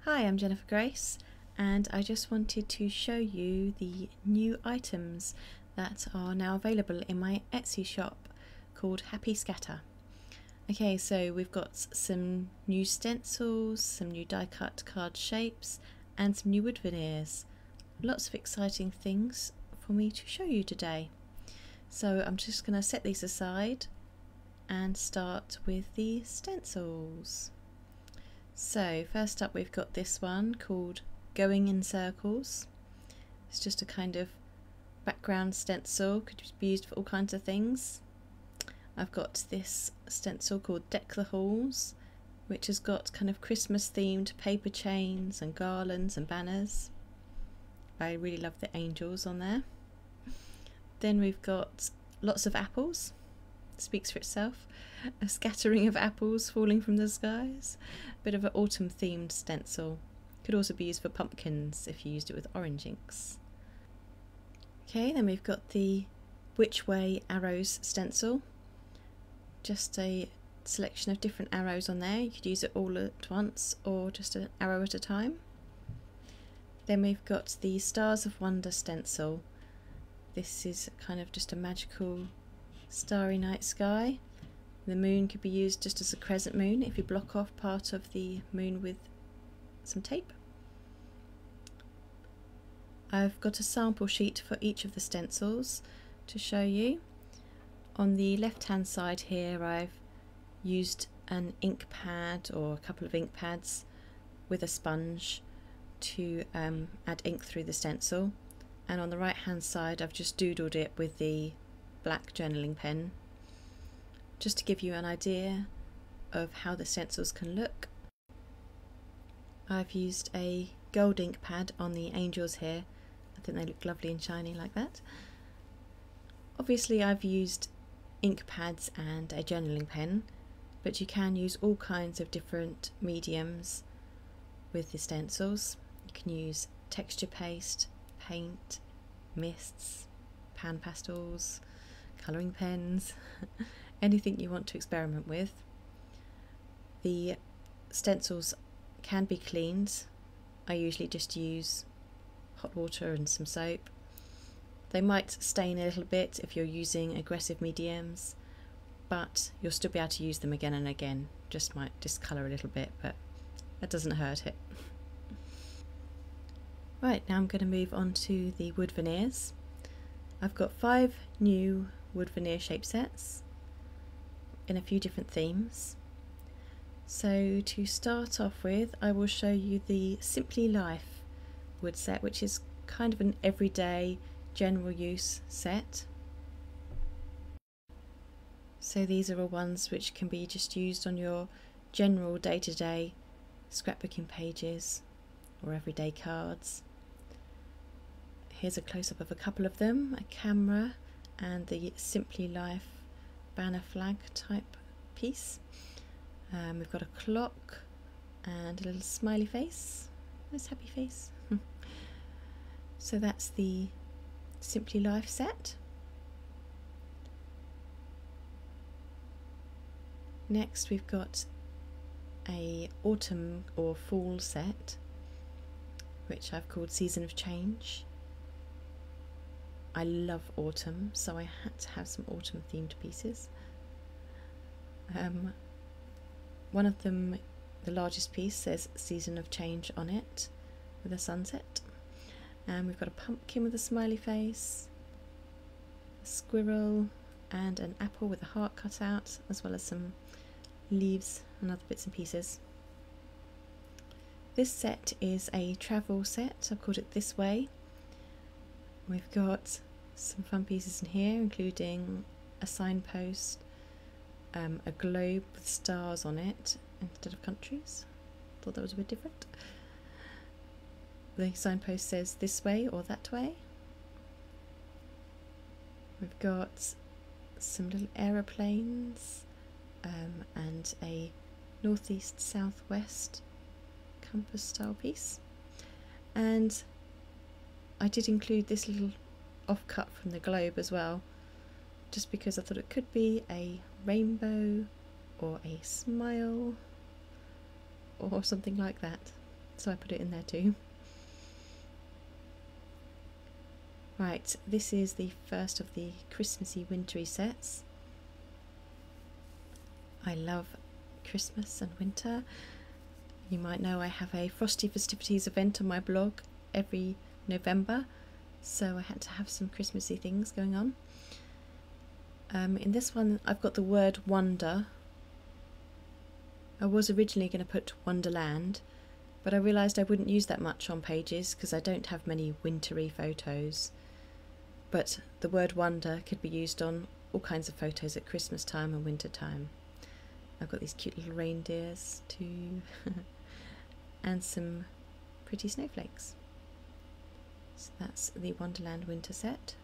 Hi, I'm Jennifer Grace, and I just wanted to show you the new items that are now available in my Etsy shop called Happy Scatter. Okay, so we've got some new stencils, some new die cut card shapes, and some new wood veneers. Lots of exciting things for me to show you today. So I'm just going to set these aside and start with the stencils. So first up we've got this one called Going in Circles. It's just a kind of background stencil, could be used for all kinds of things. I've got this stencil called Deck the Halls, which has got kind of Christmas themed paper chains and garlands and banners. I really love the angels on there. Then we've got lots of apples. Speaks for itself. A scattering of apples falling from the skies. Bit of an autumn themed stencil. Could also be used for pumpkins if you used it with orange inks. Okay, then we've got the Which Way Arrows stencil. Just a selection of different arrows on there. You could use it all at once or just an arrow at a time. Then we've got the Stars of Wonder stencil. This is kind of just a magical starry night sky. The moon could be used just as a crescent moon if you block off part of the moon with some tape. I've got a sample sheet for each of the stencils to show you. On the left hand side here I've used an ink pad or a couple of ink pads with a sponge to add ink through the stencil, and on the right hand side I've just doodled it with the black journaling pen, just to give you an idea of how the stencils can look. I've used a gold ink pad on the angels here. I think they look lovely and shiny like that. Obviously I've used ink pads and a journaling pen, but you can use all kinds of different mediums with the stencils. You can use texture paste, paint, mists, pan pastels, colouring pens, anything you want to experiment with. The stencils can be cleaned. I usually just use hot water and some soap. They might stain a little bit if you're using aggressive mediums, but you'll still be able to use them again and again. Just might discolour a little bit, but that doesn't hurt it. Right, now I'm going to move on to the wood veneers. I've got 5 new wood veneer shape sets in a few different themes. So to start off with, I will show you the Simply Life wood set, which is kind of an everyday general use set. So these are all ones which can be just used on your general day-to-day scrapbooking pages or everyday cards. Here's a close-up of a couple of them, a camera and the Simply Life banner flag type piece. We've got a clock and a little smiley face, nice happy face. So that's the Simply Life set. Next we've got a autumn or fall set, which I've called Season of Change. I love autumn, so I had to have some autumn themed pieces. One of them, the largest piece, says Season of Change on it with a sunset. And we've got a pumpkin with a smiley face, a squirrel and an apple with a heart cut out, as well as some leaves and other bits and pieces. This set is a travel set. I've called it This Way. We've got some fun pieces in here, including a signpost, a globe with stars on it instead of countries. Thought that was a bit different. The signpost says this way or that way. We've got some little aeroplanes and a northeast southwest compass style piece. And I did include this little offcut from the globe as well, just because I thought it could be a rainbow or a smile or something like that. so I put it in there too. Right, this is the first of the Christmassy wintry sets. I love Christmas and winter. You might know I have a Frosty Festivities event on my blog every November, so I had to have some Christmassy things going on. In this one I've got the word wonder. I was originally going to put Wonderland, but I realised I wouldn't use that much on pages because I don't have many wintry photos. But the word wonder could be used on all kinds of photos at Christmas time and winter time. I've got these cute little reindeers too and some pretty snowflakes. So that's the Wonderland winter set.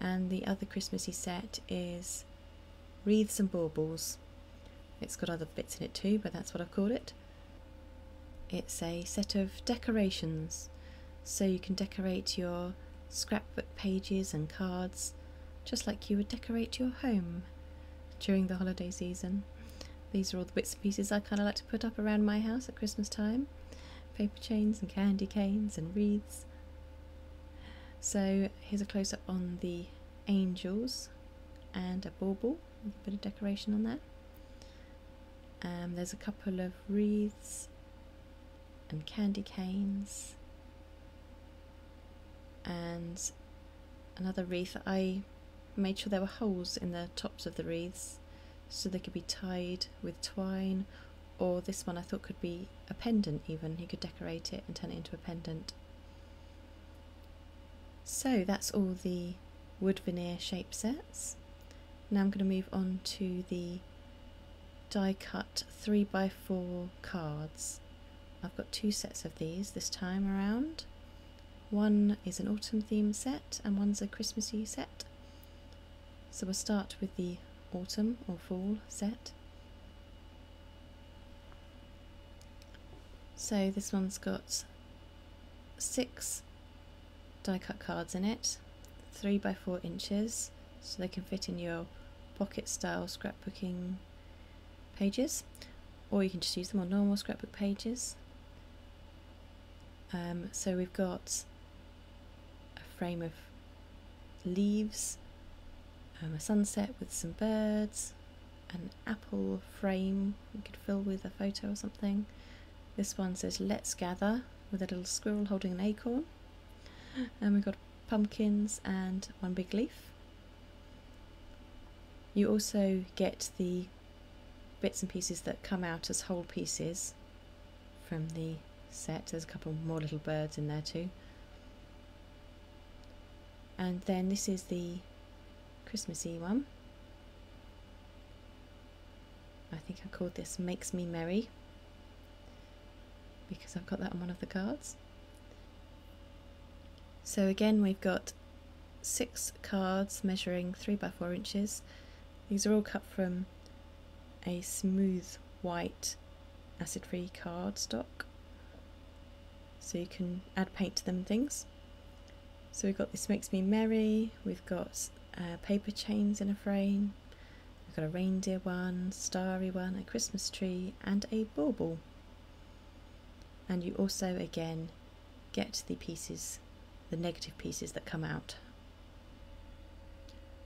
And the other Christmassy set is Wreaths and Baubles. It's got other bits in it too, but that's what I've called it. It's a set of decorations, so you can decorate your scrapbook pages and cards just like you would decorate your home during the holiday season. These are all the bits and pieces I kind of like to put up around my house at Christmas time. Paper chains and candy canes and wreaths. So here's a close-up on the angels and a bauble with a bit of decoration on there. There's a couple of wreaths and candy canes and another wreath. I made sure there were holes in the tops of the wreaths so they could be tied with twine, or this one I thought could be a pendant even. You could decorate it and turn it into a pendant. So that's all the wood veneer shape sets. Now I'm going to move on to the die cut 3x4 cards. I've got two sets of these this time around. One is an autumn theme set and one's a Christmassy set. So we'll start with the autumn or fall set. So this one's got 6 die cut cards in it, 3x4 inches, so they can fit in your pocket style scrapbooking pages, or you can just use them on normal scrapbook pages. So we've got a frame of leaves, a sunset with some birds, an apple frame you could fill with a photo or something. This one says let's gather with a little squirrel holding an acorn. And we've got pumpkins and one big leaf. You also get the bits and pieces that come out as whole pieces from the set. There's a couple more little birds in there too. And then this is the Christmassy one. I think I called this Makes Me Merry because I've got that on one of the cards. So again we've got 6 cards measuring 3x4 inches. These are all cut from a smooth white acid-free cardstock, so you can add paint to them and things. So we've got this Makes Me Merry, we've got paper chains in a frame, we've got a reindeer one, starry one, a Christmas tree and a bauble. And you also again get the pieces, the negative pieces that come out.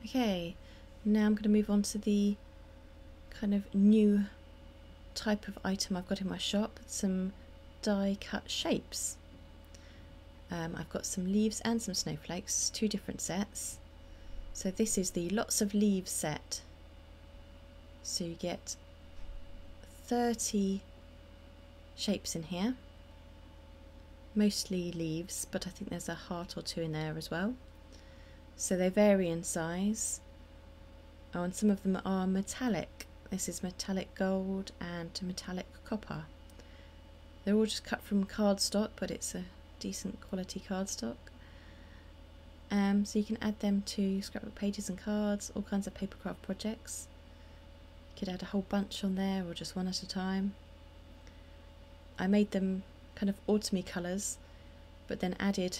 Okay, now I'm going to move on to the kind of new type of item I've got in my shop, some die cut shapes. I've got some leaves and some snowflakes, 2 different sets. So this is the Lots of Leaves set. So you get 30 shapes in here, mostly leaves, but I think there's a heart or 2 in there as well. So they vary in size. Oh, and some of them are metallic. This is metallic gold and metallic copper. They're all just cut from cardstock, but it's a decent quality cardstock. So you can add them to scrapbook pages and cards, all kinds of papercraft projects. You could add a whole bunch on there or just one at a time. I made them kind of autumny colours, but then added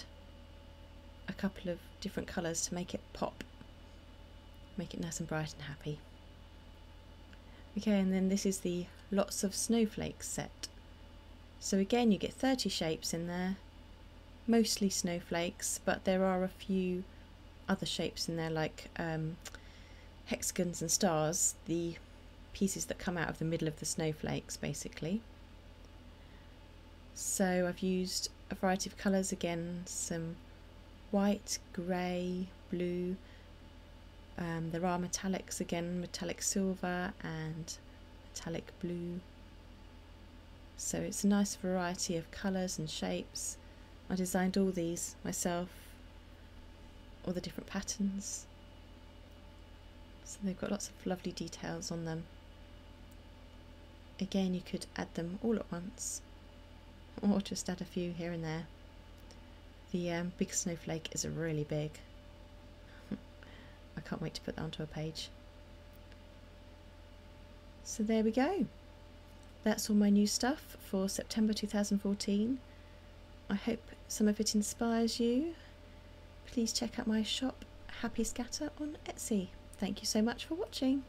a couple of different colours to make it pop, make it nice and bright and happy. Okay, and then this is the Lots of Snowflakes set. So again, you get 30 shapes in there, mostly snowflakes, but there are a few other shapes in there, like hexagons and stars, the pieces that come out of the middle of the snowflakes basically. So I've used a variety of colours again, some white, grey, blue, there are metallics again, metallic silver and metallic blue. So it's a nice variety of colours and shapes. I designed all these myself, all the different patterns. So they've got lots of lovely details on them. Again, you could add them all at once, or just add a few here and there. The big snowflake is really big. I can't wait to put that onto a page. So there we go. That's all my new stuff for September 2014. I hope some of it inspires you. Please check out my shop, Happy Scatter, on Etsy. Thank you so much for watching.